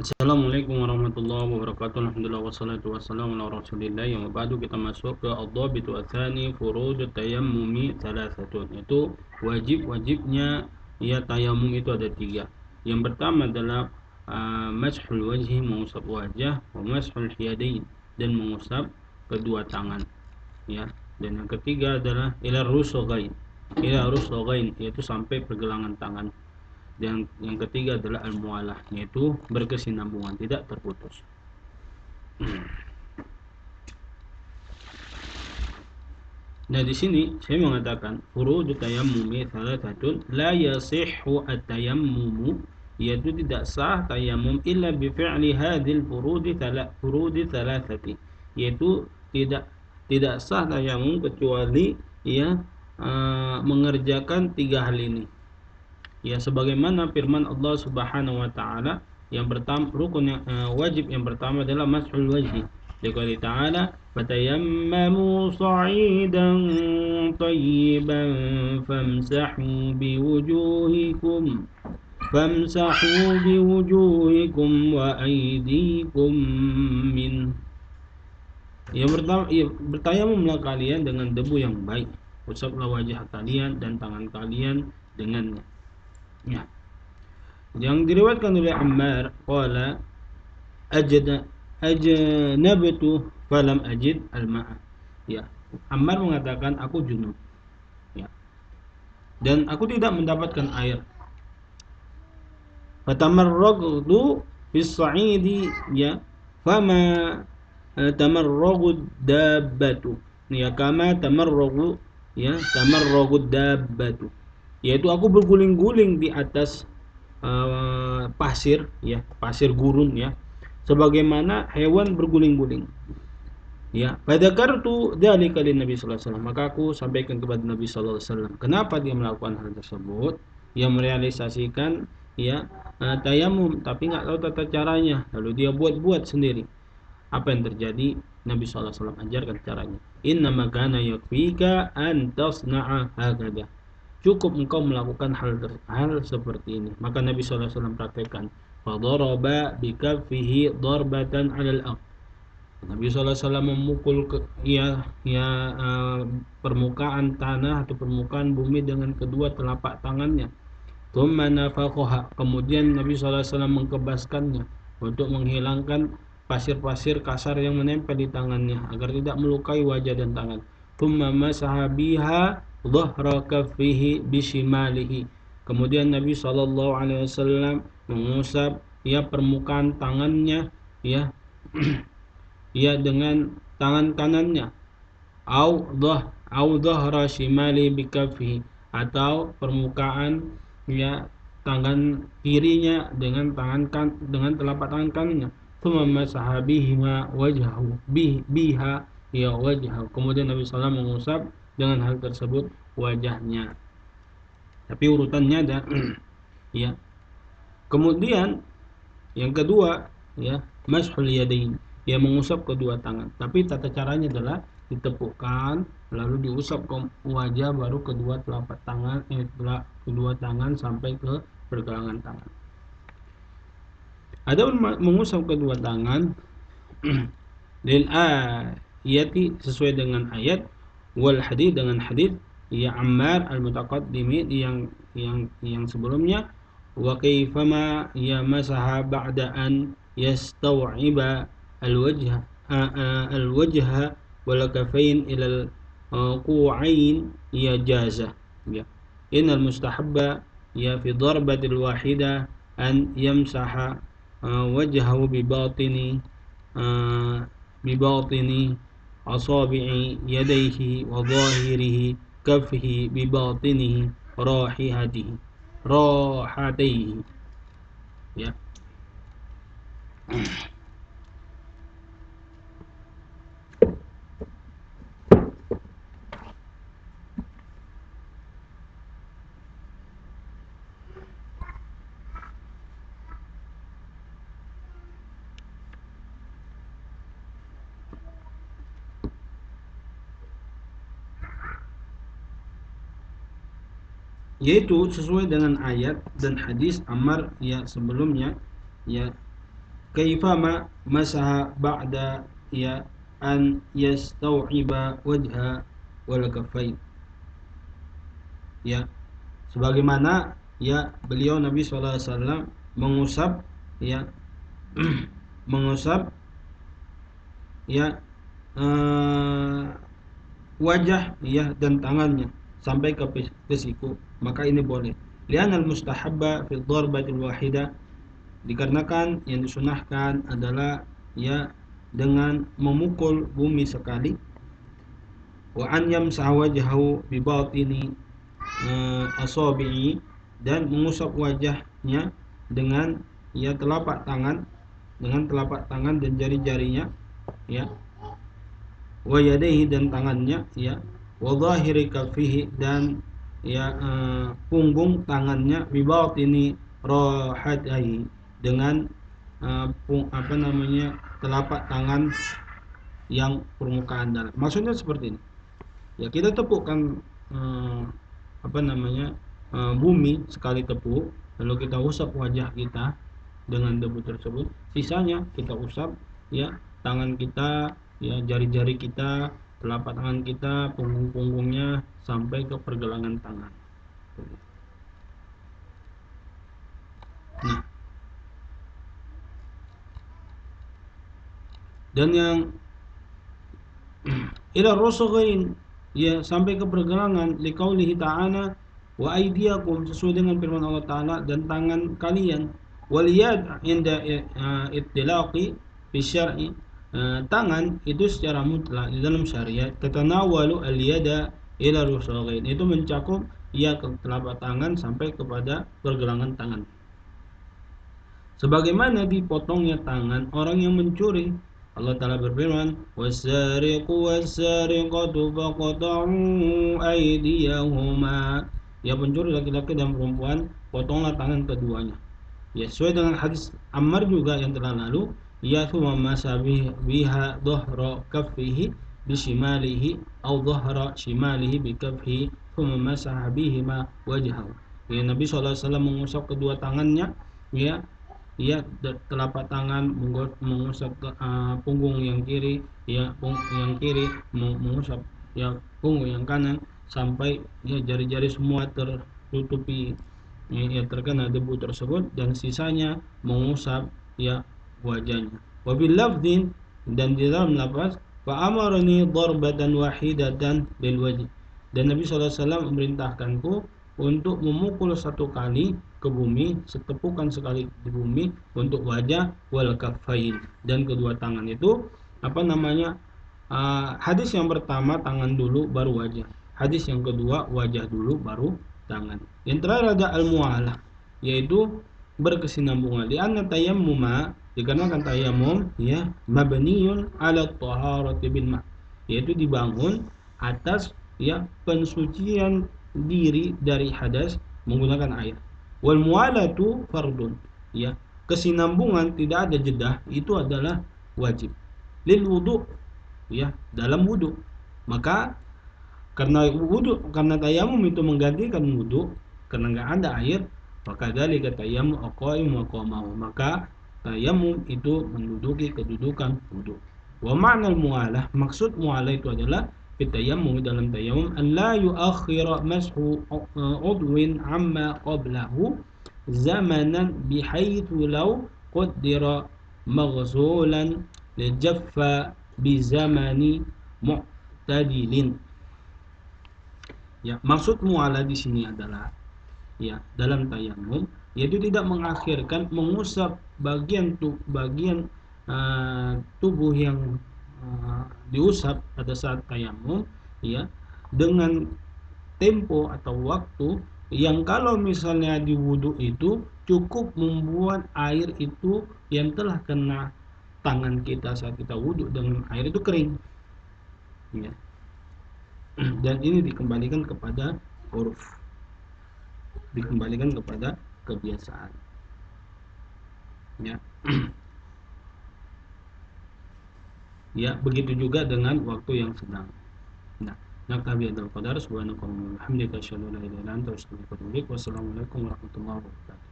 Assalamualaikum warahmatullahi wabarakatuh. Alhamdulillah wassalatu wassalamu ala Rasulillah. Yang ba'du, kita masuk ke ad-dhabitu ats-tsani furudut tayammumi thalathatun. Itu wajib-wajibnya ya tayamum itu ada tiga. Yang pertama adalah mashul wajhi, mengusap wajah, wa mashul yadain, dan mengusap kedua tangan, ya. Dan yang ketiga adalah ila rusghai. Ila rusghain, yaitu sampai pergelangan tangan. Dan yang ketiga adalah al-mualah, yaitu berkesinambungan, tidak terputus. Nah, di sini saya mengatakan furudu tayammumi thalathatun la yasihhu at-tayammumu, yaitu tidak sah tayamum illa bi fi'li hadhil furudi thalathati, yaitu tidak sah tayamum kecuali ya mengerjakan tiga hal ini. Ya, sebagaimana firman Allah Subhanahu wa taala, yang pertama rukun yang wajib yang pertama adalah mashul wajhi. Liqouli ta'ala, fatayammamu sa'idan tayyiban famsahu biwujuhikum wa aydikum min. Yang pertama, ya, bertayamumlah kalian dengan debu yang baik, usaplah wajah kalian dan tangan kalian dengannya. Ya. Yang diriwayatkan oleh Ammar qala ajnabtu falam ajid al-ma'a. Ya, Ammar mengatakan aku junub, ya, dan aku tidak mendapatkan air. Fatamarragtu bis sa'idi, ya, fama tamarragud dabbatu. Ya, kama tamarragu, ya, tamarragud dabbatu, yaitu aku berguling-guling di atas pasir, ya, pasir gurun, ya, sebagaimana hewan berguling-guling. Ya, pada kartu dari kali Nabi sallallahu alaihi wasallam, maka aku sampaikan kepada Nabi sallallahu alaihi wasallam kenapa dia melakukan hal tersebut. Dia merealisasikan, ya, tayamum, tapi nggak tahu tata caranya, lalu dia buat-buat sendiri. Apa yang terjadi? Nabi sallallahu alaihi wasallam ajarkan caranya. Inna makana yakfika an tasna'a hakada, cukup engkau melakukan hal seperti ini. Maka Nabi SAW praktekkan. Fadaraba bikaffihi darbatan 'alal ardh. Nabi SAW memukul permukaan tanah atau permukaan bumi dengan kedua telapak tangannya. Tsumma nafakhaha, kemudian Nabi SAW mengkebaskannya untuk menghilangkan pasir-pasir kasar yang menempel di tangannya agar tidak melukai wajah dan tangan. Tsumma masaha biha dhahra kaffihi bishimalihi, kemudian Nabi SAW mengusap ya permukaan tangannya, ya, ya, dengan tangan kanannya. Au dhahra shimali bikaffihi, atau permukaan ya tangan kirinya dengan telapak tangan kanannya. Tsumma masaha bihima wajhahu biha ya wajhahu, kemudian Nabi SAW mengusap dengan hal tersebut wajahnya. Tapi urutannya ada ya. Kemudian yang kedua, ya, mashul yadain, ya, mengusap kedua tangan. Tapi tata caranya adalah ditepukkan lalu diusap ke wajah, baru kedua telapak tangan, kedua tangan sampai ke pergelangan tangan. Ada mengusap kedua tangan lil ayati, sesuai dengan ayat, wal hadits, dengan hadits ya Ammar al-mutaqaddimi yang sebelumnya, wa kaifama ya masaha ba'da an yastaw'iba al-wajha wal kafain ila al-qu'ain ya jaza, ya, innal mustahabba ya fi darbatil wahida an yamsaha wajhahu بباطن أصابع يديه وظاهره كفه بباطنه راحتيه ya. Yaitu sesuai dengan ayat dan hadis Ammar ya sebelumnya, ya, kaifama masaha ba'da ya an yastau'iba wajha wal kaffain. Ya, sebagaimana ya beliau Nabi SAW mengusap ya mengusap ya eh, wajah ya dan tangannya sampai ke siku, maka ini boleh. Lian al mustahabba fi dharbatil wahidah, dikarenakan yang disunahkan adalah ya dengan memukul bumi sekali. Wa an yamsaha wajhahu bi batini asabi'i, dan mengusap wajahnya dengan ya telapak tangan, dan jari-jarinya ya, wa yadayhi, dan tangannya ya, wa dhahiri kaffihi, dan ya punggung tangannya, bi batini rahataihi, dengan telapak tangan yang permukaan dalam. Maksudnya seperti ini. Ya, kita tepukkan eh, bumi sekali tepuk, lalu kita usap wajah kita dengan debu tersebut. Sisanya kita usap ya tangan kita, ya jari-jari kita, telapak tangan kita, punggung-punggungnya sampai ke pergelangan tangan. Nah, dan yang ila rusughain, ya sampai ke pergelangan, liqaulihi ta'ala wa aydiyakum, sesuai dengan firman Allah Ta'ala, dan tangan kalian, wal yad inda ittilaqi fi syar'i, tangan itu secara mutlak di dalam syariat, tatanawalu al yada ila rusughain, itu mencakup ya ke telapak tangan sampai kepada pergelangan tangan. Sebagaimana dipotongnya tangan orang yang mencuri. Allah Ta'ala berfirman, "Was-sariqu was-sariqatu faqta'u aydiyahuma." Ya, pencuri laki-laki dan perempuan, potonglah tangan keduanya. Ya, sesuai dengan hadis Ammar juga yang telah lalu, ya thumma masabih biha dhahra kaffihi bishimalihi aw dhahra shimalihi bikaffihi thumma masaha bihima wajhahu. Ya, Nabi SAW mengusap kedua tangannya ya, telapak tangan, mengusap punggung yang kiri, ya yang kiri mengusap ya punggung yang kanan, sampai ya jari-jari semua tertutupi ya terkena debu tersebut, dan sisanya mengusap ya wajahnya. Wabil lafdin, dan di dalam lafaz, fa amarani darbatan wahidatan lil wajh, dan Nabi SAW memerintahkanku untuk memukul satu kali ke bumi, setepukan sekali di bumi untuk wajah, wal kaffain, dan kedua tangan. Itu hadis yang pertama tangan dulu baru wajah, hadis yang kedua wajah dulu baru tangan. Yang terakhir ada al-mu'alah, yaitu berkesinambungan. Lianna tayammuma, dikarenakan tayammum ya mabniun ala taharati bil ma, yaitu dibangun atas ya pensucian diri dari hadas menggunakan air. Wal mualatu fardun, ya kesinambungan tidak ada jeda itu adalah wajib. Lil wudu, ya dalam wudu. Maka karena tayamum itu menggantikan wudu, karena nggak ada air, maka dari tayamum aqaim wa qamahu, maka tayamum itu menduduki kedudukan wudu. Wa ma'nal mualah, maksud mualah itu adalah fitayammum, dalam tayamum, an la yuakhira mashu udwin amma qablahu zamanan bihaitsu law qaddira maghzulan jaffa bi zamani mu'tadilin. Ya, maksud mualah di sini adalah ya dalam tayamum, yaitu tidak mengakhirkan mengusap bagian tubuh yang diusap pada saat tayamum ya dengan tempo atau waktu yang kalau misalnya di wudhu itu cukup membuat air itu yang telah kena tangan kita saat kita wudhu dengan air itu kering ya. Dan ini dikembalikan kepada uruf, dikembalikan kepada kebiasaan ya. Ya, begitu juga dengan waktu yang sedang. Nah, naktabi hadzal qadar, subhanakallahumma wa bihamdika asyhadu an la ilaha illa anta astaghfiruka wa atubu ilaik. Wassalamualaikum warahmatullahi wabarakatuh.